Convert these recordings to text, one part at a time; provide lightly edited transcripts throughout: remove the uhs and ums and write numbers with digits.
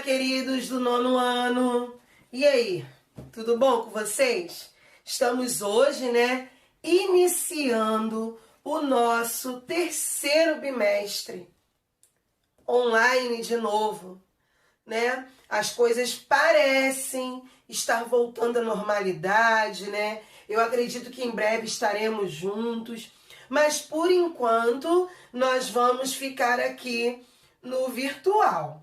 queridos do 9º ano. E aí, tudo bom com vocês? Estamos hoje, iniciando o nosso 3º bimestre. Online de novo, As coisas parecem estar voltando à normalidade, Eu acredito que em breve estaremos juntos, mas por enquanto nós vamos ficar aqui no virtual,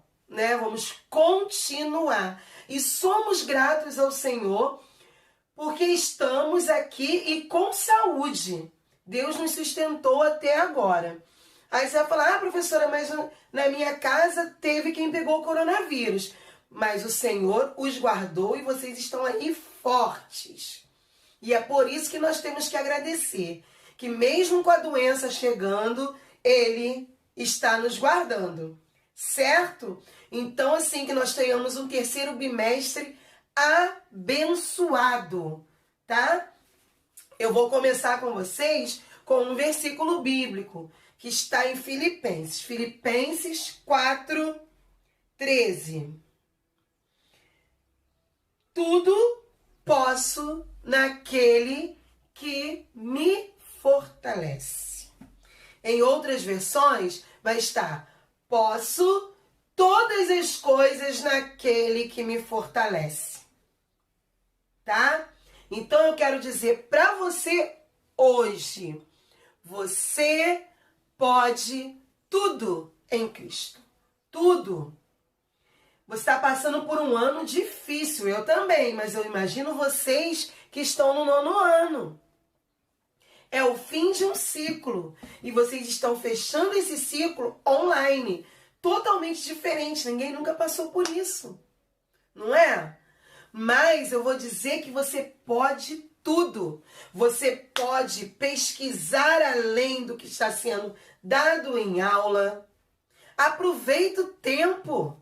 Vamos continuar. E somos gratos ao Senhor porque estamos aqui e com saúde. Deus nos sustentou até agora. Aí você vai falar, professora, mas na minha casa teve quem pegou o coronavírus. Mas o Senhor os guardou e vocês estão aí fortes. E é por isso que nós temos que agradecer. Que mesmo com a doença chegando, Ele está nos guardando. Certo? Então, assim, que nós tenhamos um 3º bimestre abençoado, tá? Eu vou começar com vocês com um versículo bíblico que está em Filipenses. Filipenses 4:13. Tudo posso naquele que me fortalece. Em outras versões vai estar: posso todas as coisas naquele que me fortalece. Tá? Então eu quero dizer para você hoje, você pode tudo em Cristo. Tudo. Você está passando por um ano difícil, eu também, mas eu imagino vocês que estão no 9º ano. É o fim de um ciclo e vocês estão fechando esse ciclo online, totalmente diferente. Ninguém nunca passou por isso, não é? Mas eu vou dizer que você pode tudo. Você pode pesquisar além do que está sendo dado em aula. Aproveita o tempo.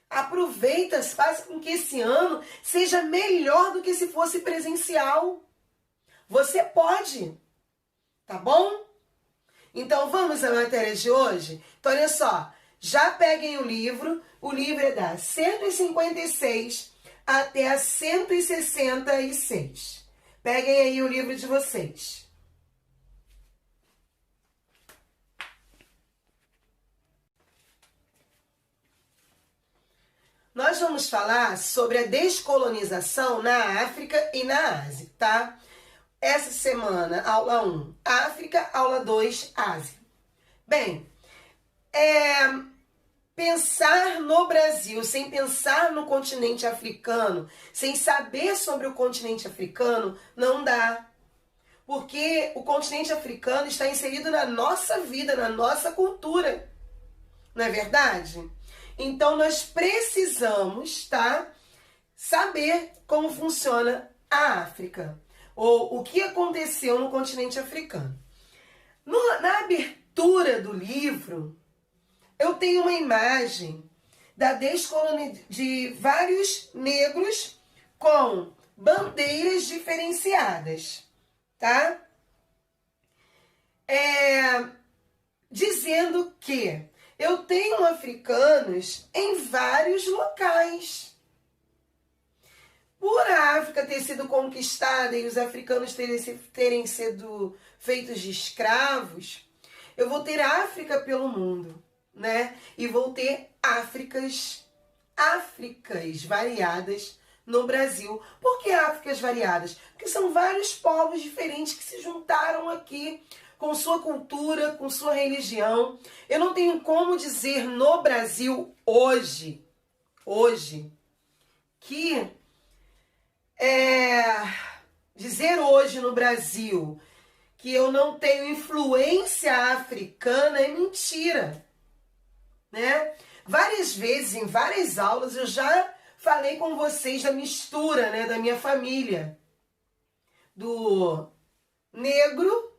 Aproveita, faça com que esse ano seja melhor do que se fosse presencial. Você pode, tá bom? Então vamos à matéria de hoje? Então olha só, já peguem o livro é da 156 até a 166. Peguem aí o livro de vocês. Nós vamos falar sobre a descolonização na África e na Ásia, tá? Essa semana, aula 1, África, aula 2, Ásia. Bem, pensar no Brasil sem pensar no continente africano, sem saber sobre o continente africano, não dá. Porque o continente africano está inserido na nossa vida, na nossa cultura. Não é verdade? Então nós precisamos, saber como funciona a África. Ou o que aconteceu no continente africano. Na abertura do livro, eu tenho uma imagem de vários negros com bandeiras diferenciadas, tá? Dizendo que eu tenho africanos em vários locais. Por a África ter sido conquistada e os africanos terem sido feitos de escravos, eu vou ter África pelo mundo, E vou ter Áfricas variadas no Brasil. Por que Áfricas variadas? Porque são vários povos diferentes que se juntaram aqui com sua cultura, com sua religião. Eu não tenho como dizer no Brasil hoje, que dizer hoje no Brasil que eu não tenho influência africana é mentira, Várias vezes, em várias aulas, eu já falei com vocês da mistura, da minha família, do negro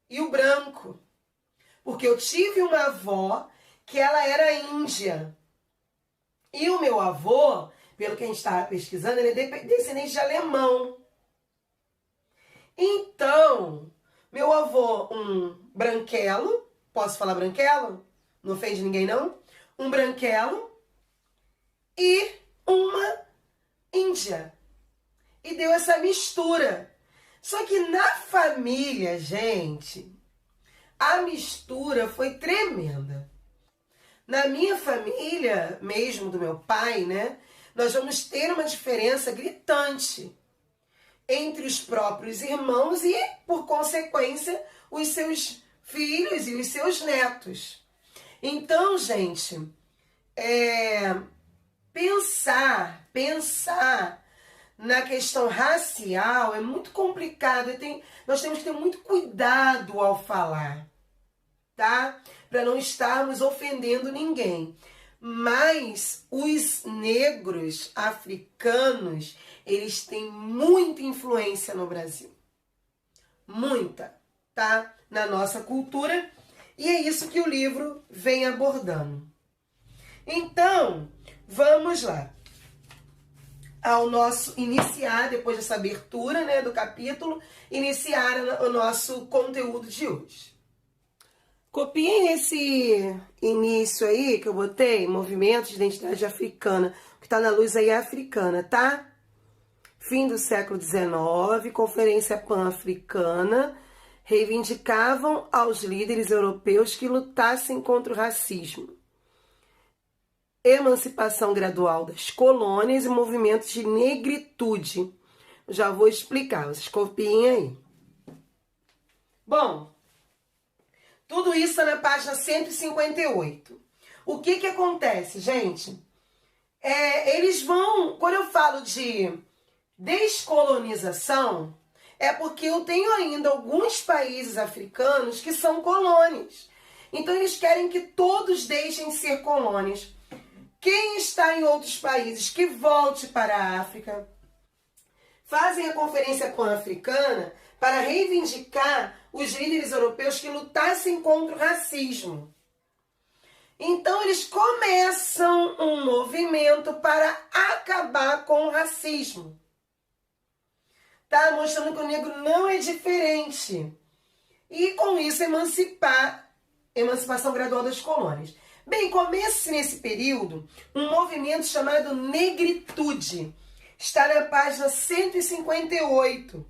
e o branco, porque eu tive uma avó que ela era índia e o meu avô, pelo que a gente estava pesquisando, ele é descendente de alemão. Então, meu avô, um branquelo, posso falar branquelo? Não ofende ninguém, não? Um branquelo, e uma índia. E deu essa mistura. Só que na família, gente, a mistura foi tremenda. Na minha família, mesmo do meu pai, né, nós vamos ter uma diferença gritante entre os próprios irmãos e, por consequência, os seus filhos e os seus netos. Então, gente, pensar na questão racial é muito complicado. Nós temos que ter muito cuidado ao falar, tá? Para não estarmos ofendendo ninguém. Mas os negros africanos, eles têm muita influência no Brasil. Muita, tá? Na nossa cultura. E é isso que o livro vem abordando. Então, vamos lá. Ao nosso iniciar, depois dessa abertura, né, do capítulo, iniciar o nosso conteúdo de hoje. Copiem esse início aí que eu botei, Movimento de Identidade Africana, que está na luz aí africana, tá? Fim do século XIX, Conferência Pan-Africana, reivindicavam aos líderes europeus que lutassem contra o racismo. Emancipação gradual das colônias e movimentos de negritude. Já vou explicar, vocês copiem aí. Bom, tudo isso na página 158. O que acontece, gente? Eles vão... Quando eu falo de descolonização, é porque eu tenho ainda alguns países africanos que são colônias. Então, eles querem que todos deixem de ser colônias. Quem está em outros países que volte para a África, fazem a Conferência Pan-Africana para reivindicar os líderes europeus que lutassem contra o racismo. Então, eles começam um movimento para acabar com o racismo. Tá? Mostrando que o negro não é diferente. E, com isso, emancipação gradual das colônias. Bem, começa nesse período um movimento chamado negritude. Está na página 158.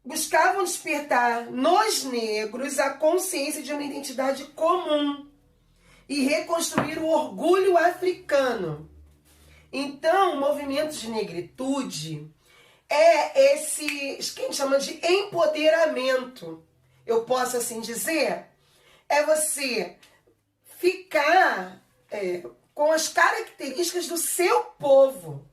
Buscavam despertar nos negros a consciência de uma identidade comum e reconstruir o orgulho africano. Então, o movimento de negritude é esse que a gente chama de empoderamento. Eu posso assim dizer? É você ficar com as características do seu povo,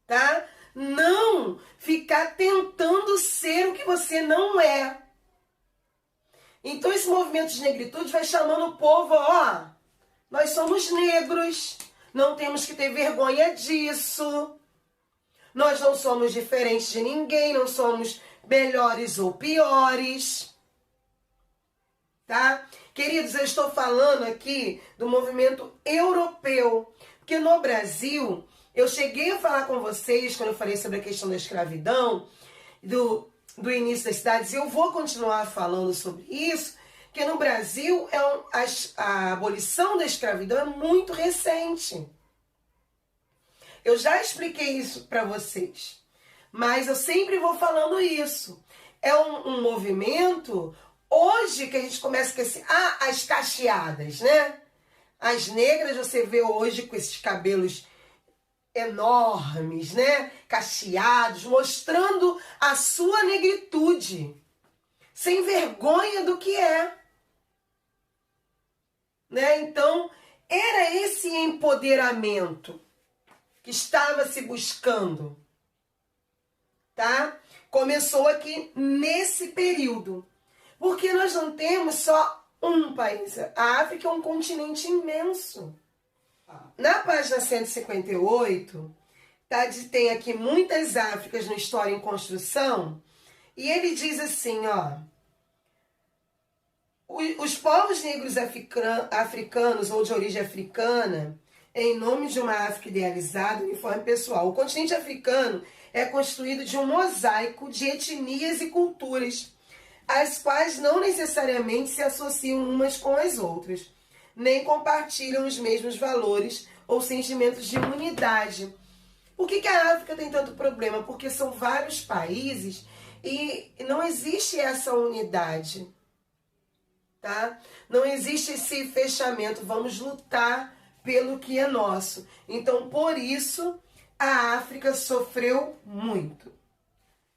tá? Não ficar tentando ser o que você não é. Então esse movimento de negritude vai chamando o povo, nós somos negros, não temos que ter vergonha disso, nós não somos diferentes de ninguém, não somos melhores ou piores. Tá? Queridos, eu estou falando aqui do movimento europeu, porque no Brasil, eu cheguei a falar com vocês, quando eu falei sobre a questão da escravidão, do início das cidades, e eu vou continuar falando sobre isso, que no Brasil a abolição da escravidão é muito recente. Eu já expliquei isso para vocês, mas eu sempre vou falando isso. É um movimento... Hoje que a gente começa com as cacheadas, né? As negras você vê hoje com esses cabelos enormes, né? Cacheados, mostrando a sua negritude, sem vergonha do que é. Né? Então, era esse empoderamento que estava se buscando, tá? Começou aqui nesse período. Porque nós não temos só um país. A África é um continente imenso. Na página 158, tem aqui muitas Áfricas no História em Construção. E ele diz assim, os povos negros africanos ou de origem africana, em nome de uma África idealizada, uniforme pessoal. O continente africano é constituído de um mosaico de etnias e culturas, as quais não necessariamente se associam umas com as outras, nem compartilham os mesmos valores ou sentimentos de unidade. Por que a África tem tanto problema? Porque são vários países e não existe essa unidade, tá? Não existe esse fechamento, vamos lutar pelo que é nosso. Então, por isso, a África sofreu muito.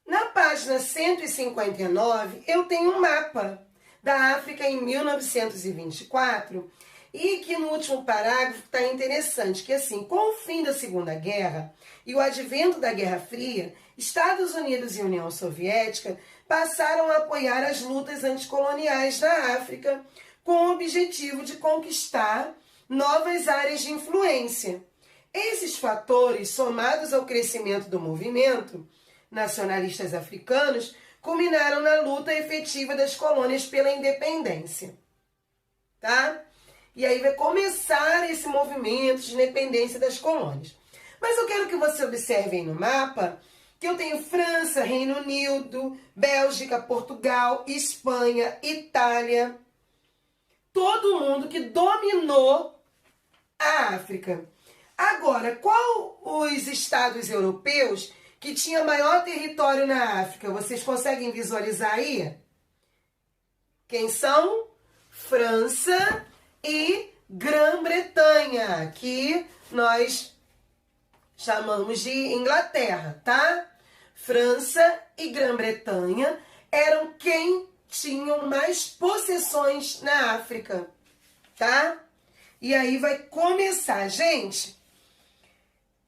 Na página 159, eu tenho um mapa da África em 1924 e que no último parágrafo está interessante, que assim, com o fim da Segunda Guerra e o advento da Guerra Fria, Estados Unidos e União Soviética passaram a apoiar as lutas anticoloniais da África com o objetivo de conquistar novas áreas de influência. Esses fatores, somados ao crescimento do movimento nacionalistas africanos, culminaram na luta efetiva das colônias pela independência, tá? E aí vai começar esse movimento de independência das colônias. Mas eu quero que você observe aí no mapa que eu tenho França, Reino Unido, Bélgica, Portugal, Espanha, Itália, todo mundo que dominou a África. Agora, qual os estados europeus que tinha maior território na África? Vocês conseguem visualizar aí? Quem são? França e Grã-Bretanha, que nós chamamos de Inglaterra, tá? França e Grã-Bretanha eram quem tinham mais possessões na África, tá? E aí vai começar, gente.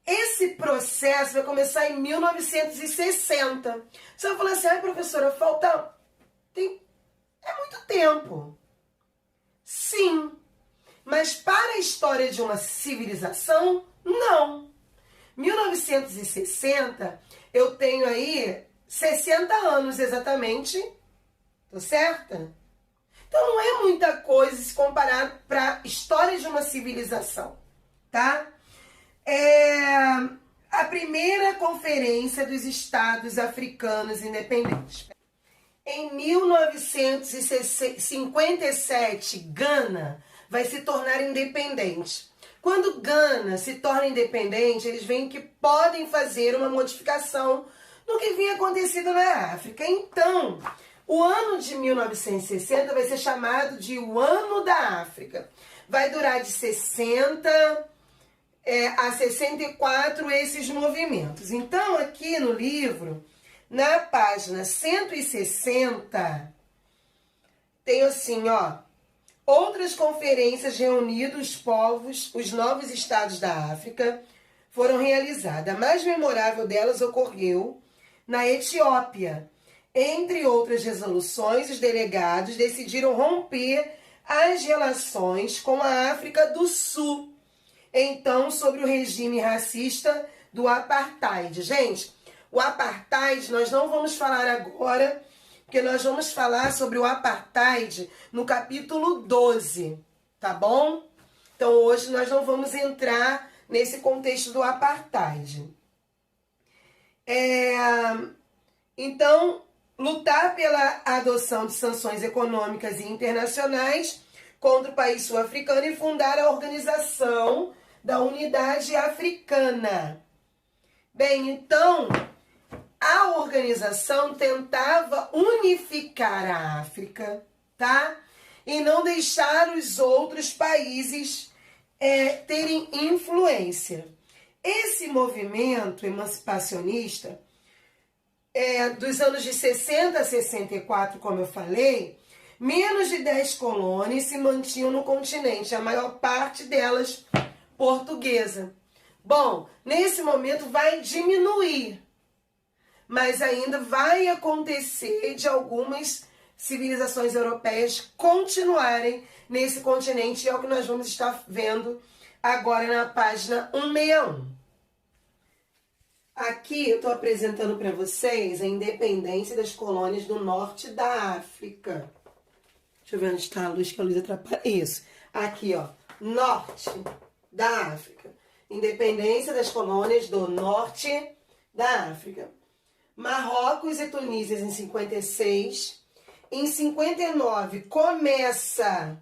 Esse processo vai começar em 1960. Você vai falar assim, ai professora, é muito tempo. Sim, mas para a história de uma civilização, não. 1960, eu tenho aí 60 anos exatamente, tô certa? Então não é muita coisa se comparar para a história de uma civilização, tá? A primeira conferência dos Estados Africanos Independentes. Em 1957, Gana vai se tornar independente. Quando Gana se torna independente, eles veem que podem fazer uma modificação no que vinha acontecido na África. Então, o ano de 1960 vai ser chamado de o Ano da África. Vai durar de 60 a 64 esses movimentos. Então, aqui no livro, na página 160, tem assim, ó, outras conferências reunindo os povos, os novos estados da África, foram realizadas. A mais memorável delas ocorreu na Etiópia. Entre outras resoluções, os delegados decidiram romper as relações com a África do Sul, então sobre o regime racista do apartheid. Gente, o apartheid nós não vamos falar agora, porque nós vamos falar sobre o apartheid no capítulo 12, tá bom? Então hoje nós não vamos entrar nesse contexto do apartheid. Então, lutar pela adoção de sanções econômicas e internacionais contra o país sul-africano e fundar a Organização da Unidade Africana. Bem, então, a organização tentava unificar a África, tá? E não deixar os outros países terem influência. Esse movimento emancipacionista, dos anos de 60 a 64, como eu falei, menos de 10 colônias se mantinham no continente, a maior parte delas portuguesa. Bom, nesse momento vai diminuir, mas ainda vai acontecer de algumas civilizações europeias continuarem nesse continente, e é o que nós vamos estar vendo agora na página 161. Aqui eu estou apresentando para vocês a independência das colônias do norte da África. Deixa eu ver onde está a luz, que a luz atrapalha. Isso. Aqui, ó. Norte da África. Independência das colônias do norte da África. Marrocos e Tunísia em 56. Em 59 começa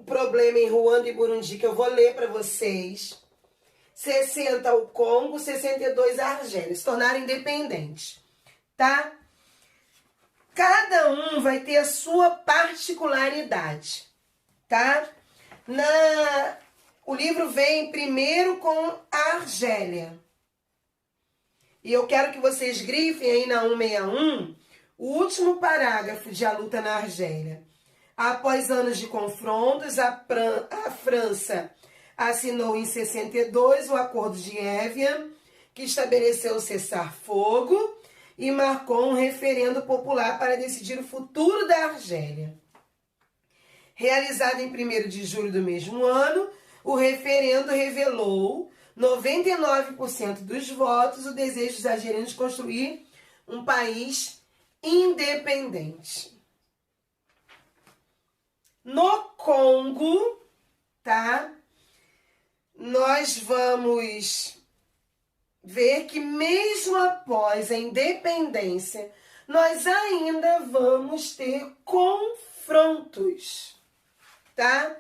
o problema em Ruanda e Burundi, que eu vou ler para vocês. 60 o Congo, 62 a Argélia, se tornaram independentes, tá? Cada um vai ter a sua particularidade, tá? O livro vem primeiro com a Argélia. E eu quero que vocês grifem aí na 161 o último parágrafo de A Luta na Argélia. Após anos de confrontos, a França assinou em 62 o Acordo de Évian, que estabeleceu o cessar-fogo e marcou um referendo popular para decidir o futuro da Argélia. Realizado em 1º de julho do mesmo ano, o referendo revelou 99% dos votos o desejo dos argelinos de construir um país independente. No Congo, tá? Nós vamos ver que mesmo após a independência, nós ainda vamos ter confrontos, tá?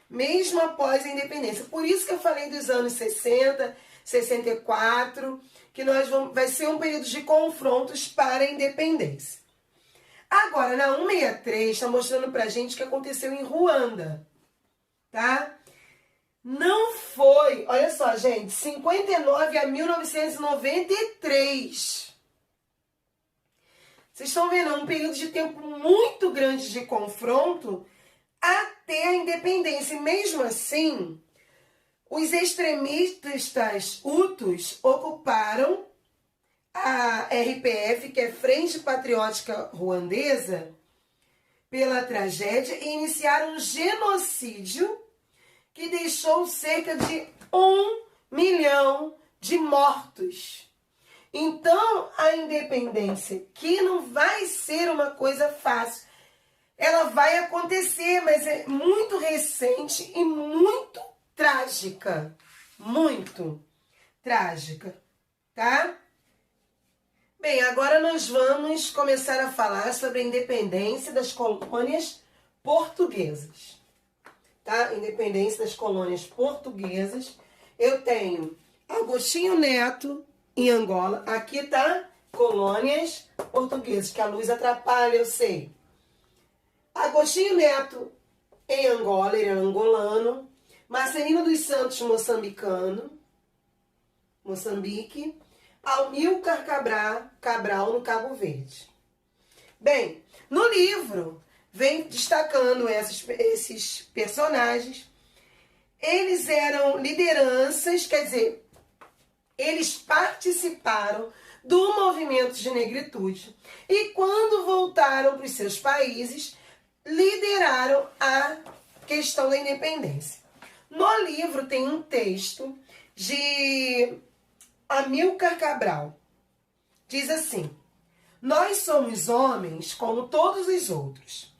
Mesmo após a independência. Por isso que eu falei dos anos 60, 64, que vai ser um período de confrontos para a independência. Agora, na 163, está mostrando pra gente o que aconteceu em Ruanda, tá? Não foi, olha só, gente, 59 a 1993. Vocês estão vendo, é um período de tempo muito grande de confronto até a independência. E mesmo assim, os extremistas hutus ocuparam a RPF, que é Frente Patriótica Ruandesa, pela tragédia e iniciaram um genocídio que deixou cerca de 1 milhão de mortos. Então, a independência, que não vai ser uma coisa fácil, ela vai acontecer, mas é muito recente e muito trágica. Muito trágica, tá? Bem, agora nós vamos começar a falar sobre a independência das colônias portuguesas. Tá? Independência das colônias portuguesas. Eu tenho Agostinho Neto em Angola. Aqui tá colônias portuguesas, que a luz atrapalha, eu sei. Agostinho Neto em Angola, ele é angolano. Marcelino dos Santos, moçambicano. Moçambique. Amílcar Cabral, no Cabo Verde. Bem, no livro vem destacando esses personagens. Eles eram lideranças, quer dizer, eles participaram do movimento de negritude e quando voltaram para os seus países, lideraram a questão da independência. No livro tem um texto de Amílcar Cabral. Diz assim: nós somos homens como todos os outros.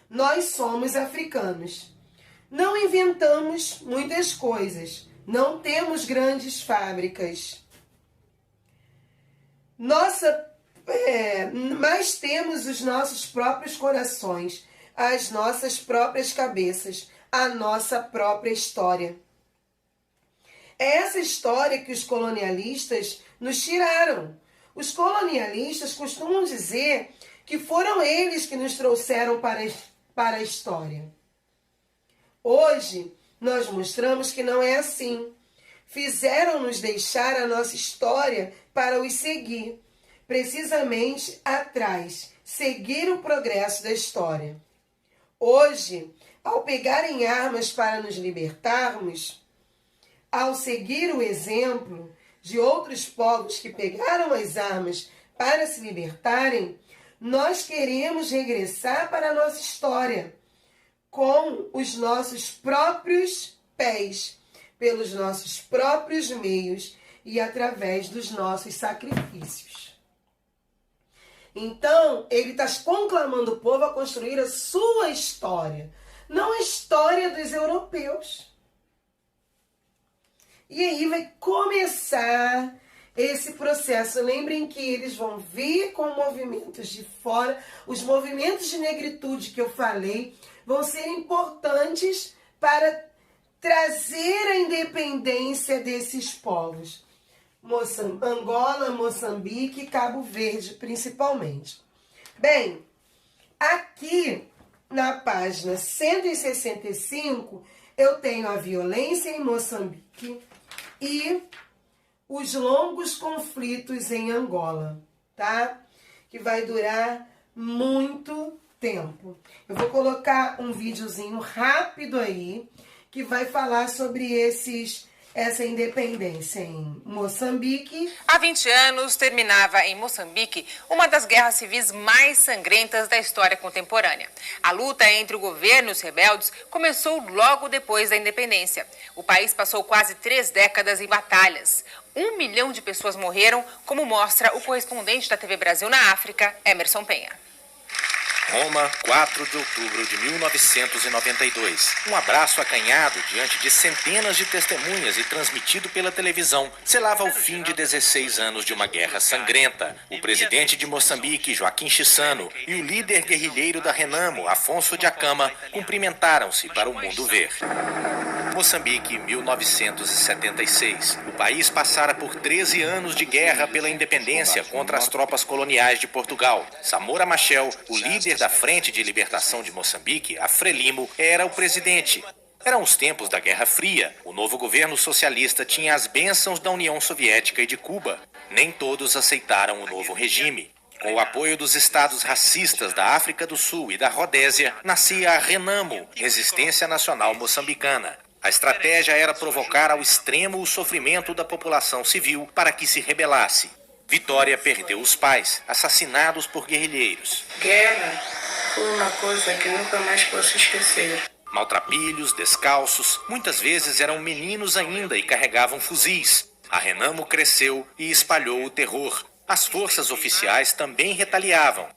Nós somos africanos. Não inventamos muitas coisas. Não temos grandes fábricas. Mas temos os nossos próprios corações, as nossas próprias cabeças, a nossa própria história. É essa história que os colonialistas nos tiraram. Os colonialistas costumam dizer que foram eles que nos trouxeram para a história. Hoje, nós mostramos que não é assim. Fizeram-nos deixar a nossa história para os seguir, precisamente atrás, seguir o progresso da história. Hoje, ao pegarem armas para nos libertarmos, ao seguir o exemplo de outros povos que pegaram as armas para se libertarem, nós queremos regressar para a nossa história com os nossos próprios pés, pelos nossos próprios meios e através dos nossos sacrifícios. Então, ele está conclamando o povo a construir a sua história, não a história dos europeus. E aí vai começar esse processo. Lembrem que eles vão vir com movimentos de fora. Os movimentos de negritude que eu falei vão ser importantes para trazer a independência desses povos. Angola, Moçambique e Cabo Verde, principalmente. Bem, aqui na página 165, eu tenho a violência em Moçambique e os longos conflitos em Angola, tá? Que vai durar muito tempo. Eu vou colocar um videozinho rápido aí, que vai falar sobre essa independência em Moçambique. Há 20 anos, terminava em Moçambique uma das guerras civis mais sangrentas da história contemporânea. A luta entre o governo e os rebeldes começou logo depois da independência. O país passou quase 3 décadas em batalhas. 1 milhão de pessoas morreram, como mostra o correspondente da TV Brasil na África, Emerson Penha. Roma, 4 de outubro de 1992. Um abraço acanhado diante de centenas de testemunhas e transmitido pela televisão, selava o fim de 16 anos de uma guerra sangrenta. O presidente de Moçambique, Joaquim Chissano, e o líder guerrilheiro da Renamo, Afonso Dhlakama, cumprimentaram-se para o mundo ver. Moçambique, 1976. O país passara por 13 anos de guerra pela independência contra as tropas coloniais de Portugal. Samora Machel, o líder da Frente de Libertação de Moçambique, a Frelimo, era o presidente. Eram os tempos da Guerra Fria. O novo governo socialista tinha as bênçãos da União Soviética e de Cuba. Nem todos aceitaram o novo regime. Com o apoio dos estados racistas da África do Sul e da Rodésia, nascia a Renamo, Resistência Nacional Moçambicana. A estratégia era provocar ao extremo o sofrimento da população civil para que se rebelasse. Vitória perdeu os pais, assassinados por guerrilheiros. Guerra foi uma coisa que nunca mais posso esquecer. Maltrapilhos, descalços, muitas vezes eram meninos ainda e carregavam fuzis. A Renamo cresceu e espalhou o terror. As forças oficiais também retaliavam.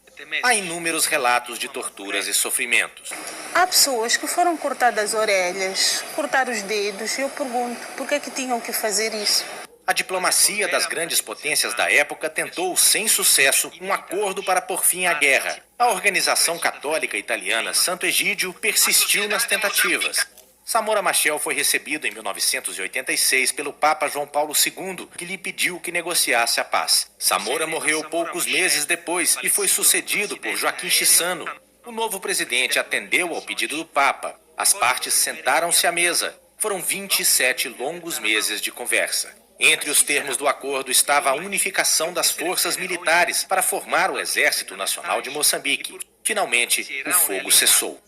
Há inúmeros relatos de torturas e sofrimentos. Há pessoas que foram cortadas as orelhas, cortar os dedos, e eu pergunto, por que é que tinham que fazer isso? A diplomacia das grandes potências da época tentou, sem sucesso, um acordo para pôr fim à guerra. A organização católica italiana Santo Egídio persistiu nas tentativas. Samora Machel foi recebido em 1986 pelo Papa João Paulo II, que lhe pediu que negociasse a paz. Samora morreu poucos meses depois e foi sucedido por Joaquim Chissano. O novo presidente atendeu ao pedido do Papa. As partes sentaram-se à mesa. Foram 27 longos meses de conversa. Entre os termos do acordo estava a unificação das forças militares para formar o Exército Nacional de Moçambique. Finalmente, o fogo cessou.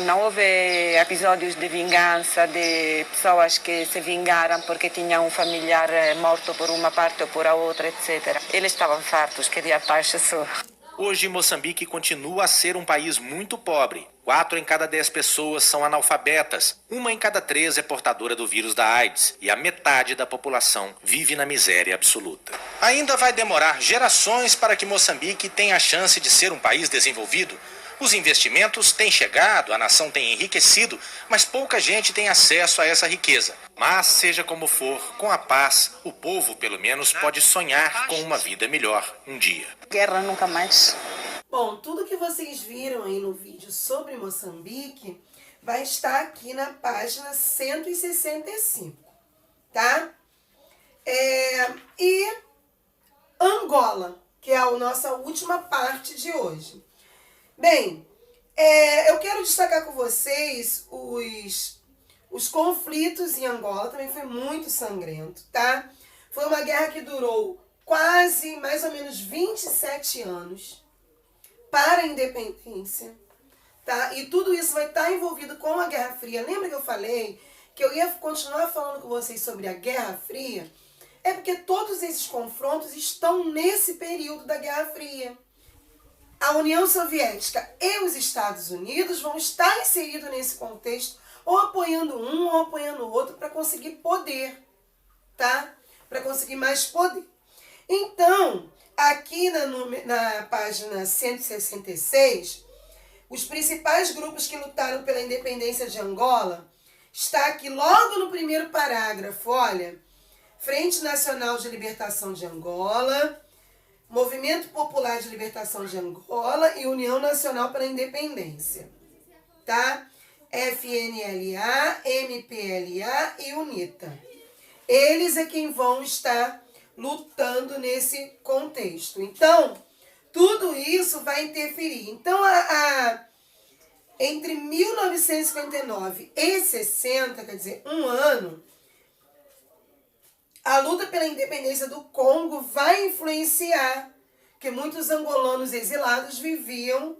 Não houve episódios de vingança de pessoas que se vingaram porque tinham um familiar morto por uma parte ou por a outra, etc. Eles estavam fartos, queriam paz só. Hoje, Moçambique continua a ser um país muito pobre. 4 em cada 10 pessoas são analfabetas. 1 em cada 3 é portadora do vírus da AIDS. E a metade da população vive na miséria absoluta. Ainda vai demorar gerações para que Moçambique tenha a chance de ser um país desenvolvido. Os investimentos têm chegado, a nação tem enriquecido, mas pouca gente tem acesso a essa riqueza. Mas, seja como for, com a paz, o povo, pelo menos, pode sonhar com uma vida melhor um dia. Guerra nunca mais. Bom, tudo que vocês viram aí no vídeo sobre Moçambique vai estar aqui na página 165, tá? E Angola, que é a nossa última parte de hoje. Bem, eu quero destacar com vocês os conflitos em Angola, também foi muito sangrento, tá? Foi uma guerra que durou quase, mais ou menos 27 anos para a independência, tá? E tudo isso vai estar envolvido com a Guerra Fria. Lembra que eu falei que eu ia continuar falando com vocês sobre a Guerra Fria? É porque todos esses confrontos estão nesse período da Guerra Fria. A União Soviética e os Estados Unidos vão estar inseridos nesse contexto, ou apoiando um ou apoiando o outro para conseguir poder, tá? Para conseguir mais poder. Então, aqui na página 166, os principais grupos que lutaram pela independência de Angola, está aqui logo no primeiro parágrafo, olha, Frente Nacional de Libertação de Angola, Movimento Popular de Libertação de Angola e União Nacional pela Independência, tá? FNLA, MPLA e UNITA. Eles é quem vão estar lutando nesse contexto. Então, tudo isso vai interferir. Então, entre 1959 e 60, quer dizer, um ano, a luta pela independência do Congo vai influenciar, porque muitos angolanos exilados viviam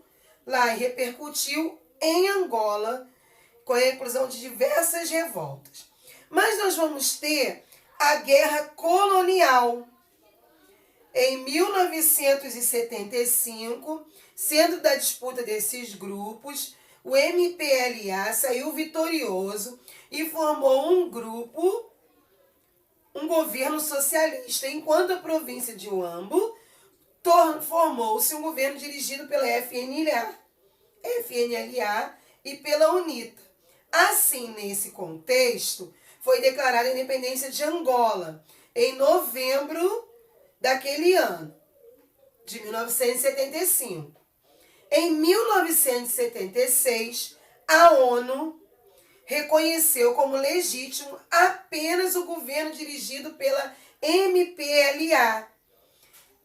lá e repercutiu em Angola com a inclusão de diversas revoltas. Mas nós vamos ter a guerra colonial em 1975, sendo da disputa desses grupos, o MPLA saiu vitorioso e formou um grupo, um governo socialista, enquanto a província de Huambo formou-se um governo dirigido pela FNLA e pela UNITA. Assim, nesse contexto, foi declarada a independência de Angola em novembro daquele ano, de 1975. Em 1976, a ONU reconheceu como legítimo apenas o governo dirigido pela MPLA.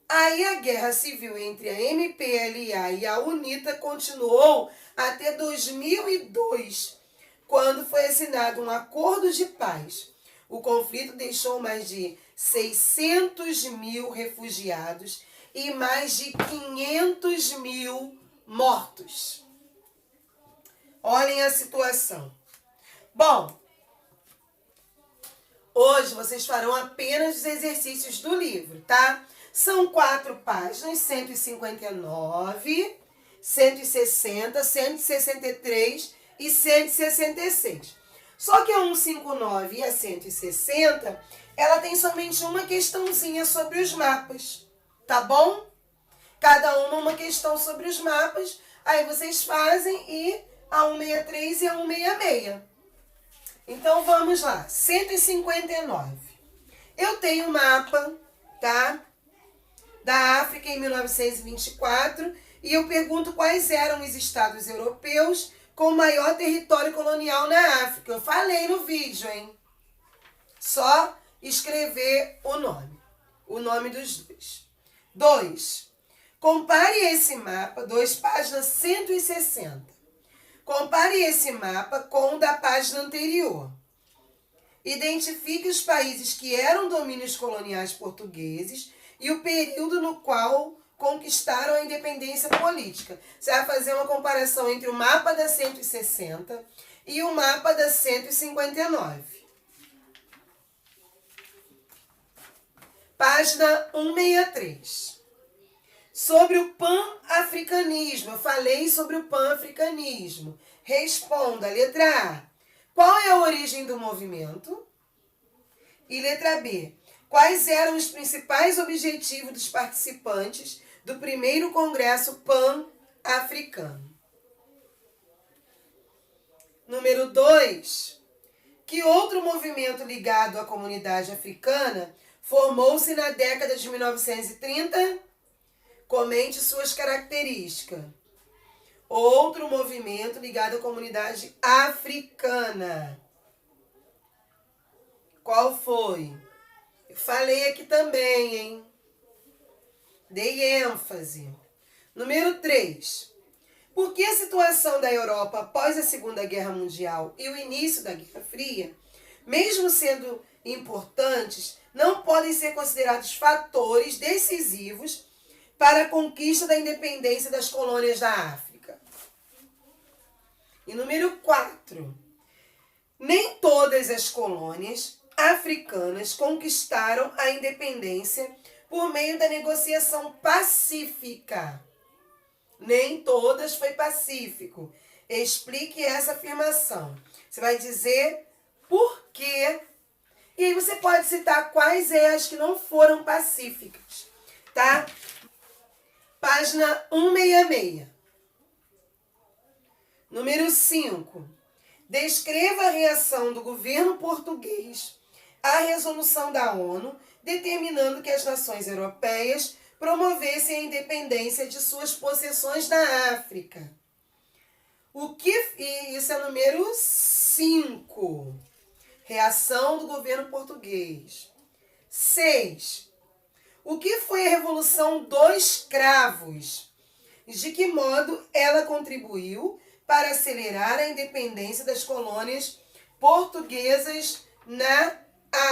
Aí a guerra civil entre a MPLA e a UNITA continuou até 2002, quando foi assinado um acordo de paz. O conflito deixou mais de 600 mil refugiados e mais de 500 mil mortos. Olhem a situação. Bom, hoje vocês farão apenas os exercícios do livro, tá? São 4 páginas, 159, 160, 163 e 166. Só que a 159 e a 160, ela tem somente uma questãozinha sobre os mapas, tá bom? Cada uma questão sobre os mapas, aí vocês fazem e a 163 e a 166. Então vamos lá, 159. Eu tenho um mapa, tá? Da África em 1924 e eu pergunto quais eram os estados europeus com maior território colonial na África. Eu falei no vídeo, hein? Só escrever o nome dos dois. 2. Compare esse mapa, 2 páginas 160. Compare esse mapa com o da página anterior. Identifique os países que eram domínios coloniais portugueses e o período no qual conquistaram a independência política. Você vai fazer uma comparação entre o mapa da 160 e o mapa da 159. Página 163. Sobre o pan-africanismo. Eu falei sobre o pan-africanismo. Responda, letra A. Qual é a origem do movimento? E letra B. Quais eram os principais objetivos dos participantes do primeiro Congresso Pan-Africano? Número 2. Que outro movimento ligado à comunidade africana formou-se na década de 1930? Comente suas características. Outro movimento ligado à comunidade africana. Qual foi? Eu falei aqui também, hein? Dei ênfase. Número 3. Por que a situação da Europa após a Segunda Guerra Mundial e o início da Guerra Fria, mesmo sendo importantes, não podem ser considerados fatores decisivos para a conquista da independência das colônias da África? E número 4. Nem todas as colônias africanas conquistaram a independência por meio da negociação pacífica. Nem todas foi pacífico. Explique essa afirmação. Você vai dizer por quê. E aí você pode citar quais as que não foram pacíficas, tá? Página 166. Número 5. Descreva a reação do governo português à resolução da ONU, determinando que as nações europeias promovessem a independência de suas possessões na África. E isso é número 5. Reação do governo português. 6. O que foi a Revolução dos Cravos? De que modo ela contribuiu para acelerar a independência das colônias portuguesas na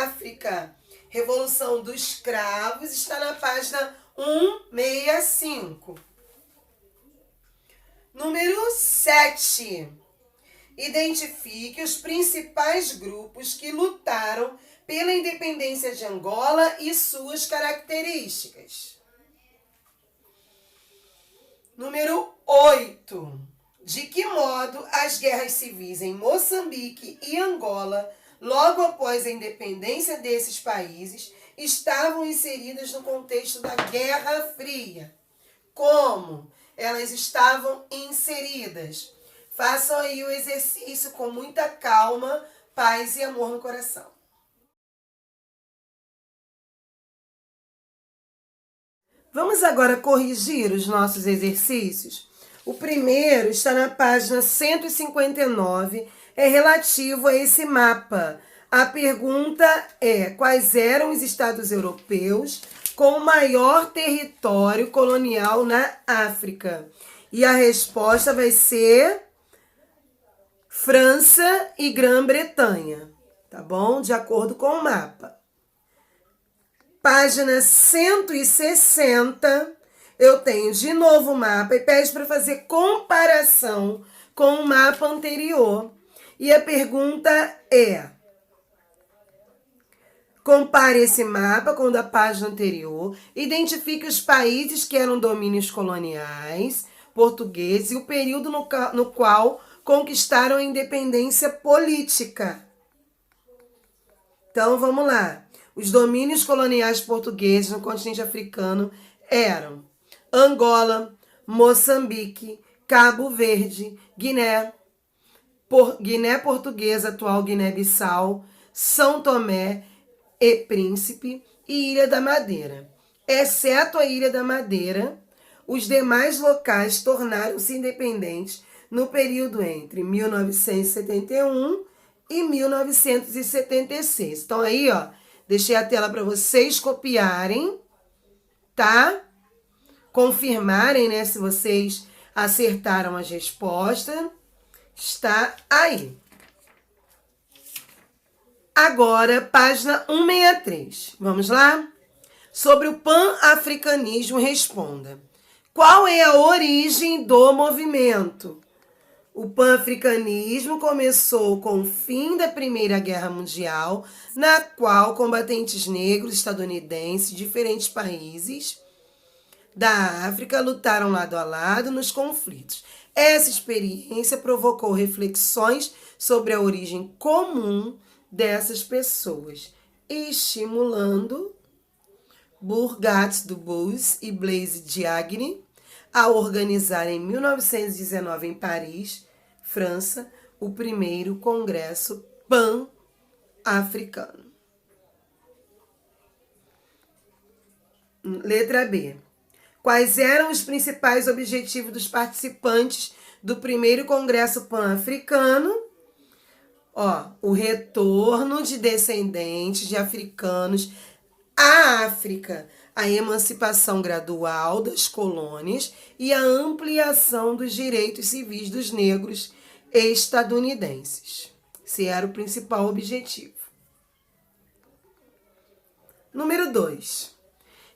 África? Revolução dos Cravos está na página 165. Número 7. Identifique os principais grupos que lutaram pela independência de Angola e suas características. Número 8. De que modo as guerras civis em Moçambique e Angola, logo após a independência desses países, estavam inseridas no contexto da Guerra Fria? Como elas estavam inseridas? Façam aí o exercício com muita calma, paz e amor no coração. Vamos agora corrigir os nossos exercícios. O primeiro está na página 159, é relativo a esse mapa. A pergunta é: quais eram os estados europeus com o maior território colonial na África? E a resposta vai ser França e Grã-Bretanha, tá bom? De acordo com o mapa. Página 160, eu tenho de novo o mapa e pede para fazer comparação com o mapa anterior. E a pergunta é: compare esse mapa com o da página anterior, identifique os países que eram domínios coloniais portugueses e o período no qual conquistaram a independência política. Então, vamos lá. Os domínios coloniais portugueses no continente africano eram Angola, Moçambique, Cabo Verde, Guiné Portuguesa, atual Guiné-Bissau, São Tomé e Príncipe e Ilha da Madeira. Exceto a Ilha da Madeira, os demais locais tornaram-se independentes no período entre 1971 e 1976. Então aí, ó, deixei a tela para vocês copiarem, tá? Confirmarem, né, se vocês acertaram as respostas. Está aí. Agora, página 163. Vamos lá? Sobre o pan-africanismo, responda. Qual é a origem do movimento? O pan-africanismo começou com o fim da Primeira Guerra Mundial, na qual combatentes negros estadunidenses de diferentes países da África lutaram lado a lado nos conflitos. Essa experiência provocou reflexões sobre a origem comum dessas pessoas, estimulando Bourgat du Buz e Blaise Diagne a organizar em 1919 em Paris, França, o primeiro Congresso Pan-Africano. Letra B. Quais eram os principais objetivos dos participantes do primeiro Congresso Pan-Africano? O retorno de descendentes de africanos à África, a emancipação gradual das colônias e a ampliação dos direitos civis dos negros estadunidenses. Esse era o principal objetivo. Número 2.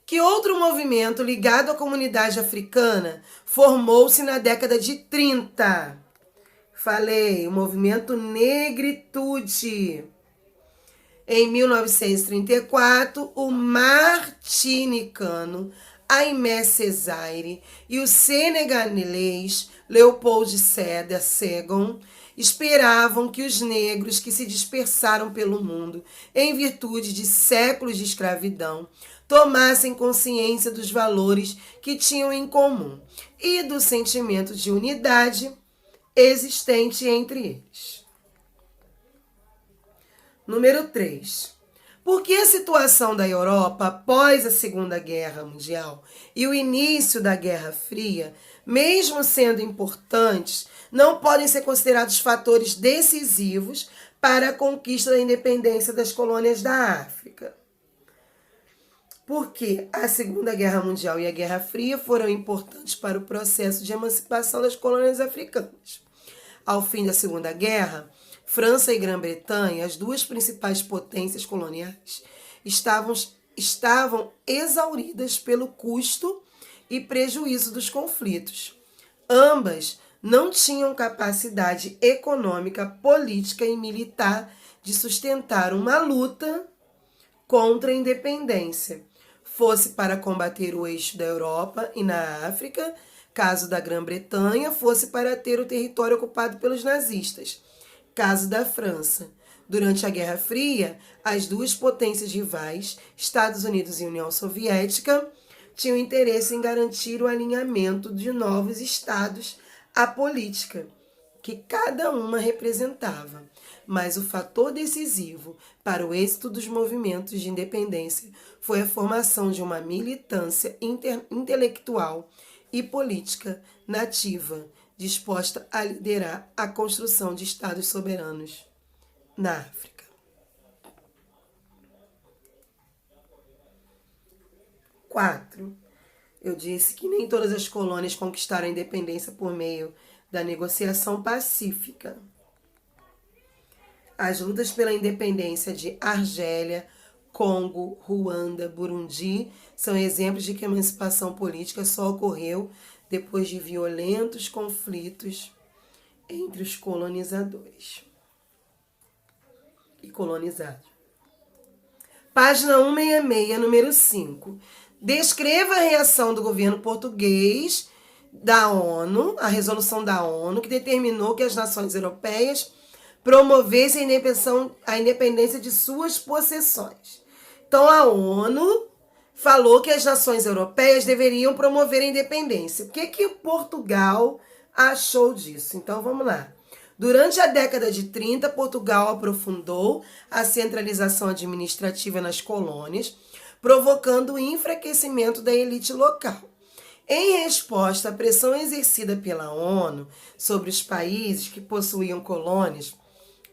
Que outro movimento ligado à comunidade africana formou-se na década de 30? Falei, o movimento Negritude. Em 1934, o martinicano Aimé Césaire e o senegalês Leopold Sédar Senghor esperavam que os negros que se dispersaram pelo mundo em virtude de séculos de escravidão tomassem consciência dos valores que tinham em comum e do sentimento de unidade existente entre eles. Número 3. Porque a situação da Europa após a Segunda Guerra Mundial e o início da Guerra Fria, mesmo sendo importantes, não podem ser considerados fatores decisivos para a conquista da independência das colônias da África. Porque a Segunda Guerra Mundial e a Guerra Fria foram importantes para o processo de emancipação das colônias africanas. Ao fim da Segunda Guerra, França e Grã-Bretanha, as duas principais potências coloniais, estavam exauridas pelo custo e prejuízo dos conflitos. Ambas não tinham capacidade econômica, política e militar de sustentar uma luta contra a independência, fosse para combater o eixo da Europa e na África, caso da Grã-Bretanha, fosse para ter o território ocupado pelos nazistas, caso da França. Durante a Guerra Fria, as duas potências rivais, Estados Unidos e União Soviética, tinham interesse em garantir o alinhamento de novos estados à política que cada uma representava. Mas o fator decisivo para o êxito dos movimentos de independência foi a formação de uma militância intelectual e política nativa, disposta a liderar a construção de estados soberanos na África. Quatro, eu disse que nem todas as colônias conquistaram a independência por meio da negociação pacífica. As lutas pela independência de Argélia, Congo, Ruanda, Burundi são exemplos de que a emancipação política só ocorreu depois de violentos conflitos entre os colonizadores e colonizados. Página 166, número 5. Descreva a reação do governo português da ONU, a resolução da ONU, que determinou que as nações europeias promovessem a independência de suas possessões. Então, a ONU falou que as nações europeias deveriam promover a independência. O que Portugal achou disso? Então, vamos lá. Durante a década de 30, Portugal aprofundou a centralização administrativa nas colônias, provocando o enfraquecimento da elite local. Em resposta à pressão exercida pela ONU sobre os países que possuíam colônias,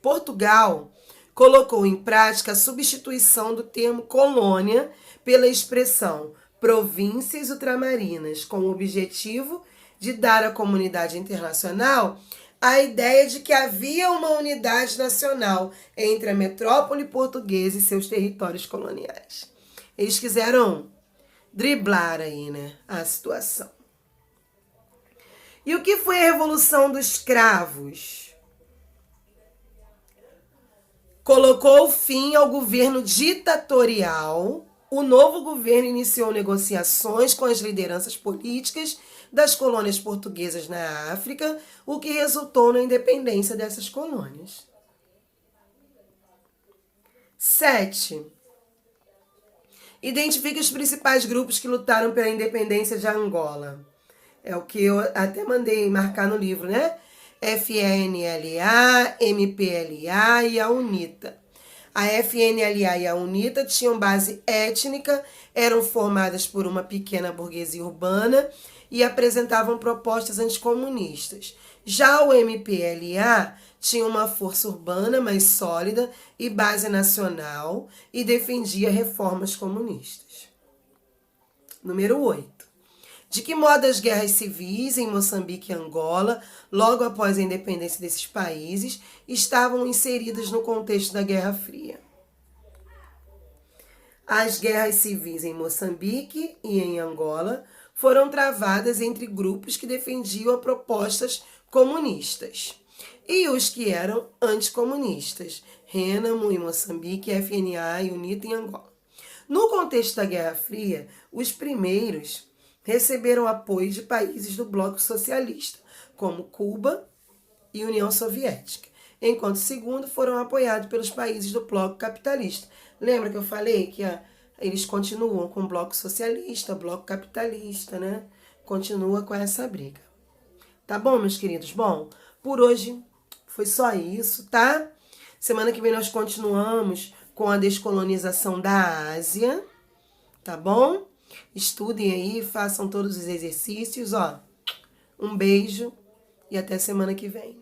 Portugal colocou em prática a substituição do termo colônia pela expressão províncias ultramarinas, com o objetivo de dar à comunidade internacional a ideia de que havia uma unidade nacional entre a metrópole portuguesa e seus territórios coloniais. Eles quiseram driblar aí, né, a situação. E o que foi a Revolução dos Cravos? Colocou fim ao governo ditatorial. O novo governo iniciou negociações com as lideranças políticas das colônias portuguesas na África, o que resultou na independência dessas colônias. 7. Identifique os principais grupos que lutaram pela independência de Angola. É o que eu até mandei marcar no livro, né? FNLA, MPLA e a UNITA. A FNLA e a UNITA tinham base étnica, eram formadas por uma pequena burguesia urbana e apresentavam propostas anticomunistas. Já o MPLA tinha uma força urbana mais sólida e base nacional e defendia reformas comunistas. Número 8. De que modo as guerras civis em Moçambique e Angola, logo após a independência desses países, estavam inseridas no contexto da Guerra Fria? As guerras civis em Moçambique e em Angola foram travadas entre grupos que defendiam propostas comunistas e os que eram anticomunistas, Renamo em Moçambique, FNA e UNITA em Angola. No contexto da Guerra Fria, os primeiros receberam apoio de países do bloco socialista, como Cuba e União Soviética, enquanto os segundos foram apoiados pelos países do bloco capitalista. Lembra que eu falei que eles continuam com o bloco socialista, bloco capitalista, né? Continua com essa briga. Tá bom, meus queridos? Bom, por hoje foi só isso, tá? Semana que vem nós continuamos com a descolonização da Ásia, tá bom? Estudem aí, façam todos os exercícios, ó. Um beijo e até semana que vem.